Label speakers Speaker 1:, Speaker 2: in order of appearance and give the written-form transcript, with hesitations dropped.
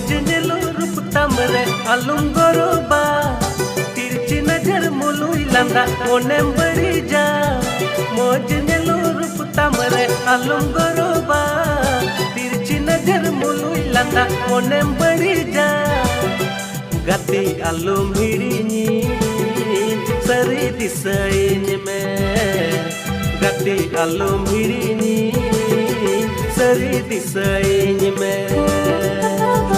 Speaker 1: मोज नेलो रूप तमरे आलुम गरोबा तिरछी नजर मुलुई लंदा ओनेम बड़ी जा मोज नेलो रूप तमरे आलुम गरोबा तिरछी नजर मुलुई लंदा ओनेम बड़ी जा गति आलुम हिड़िनी सरी दिसाइन में गति आलुम हिड़िनी सरी दिसाइन में।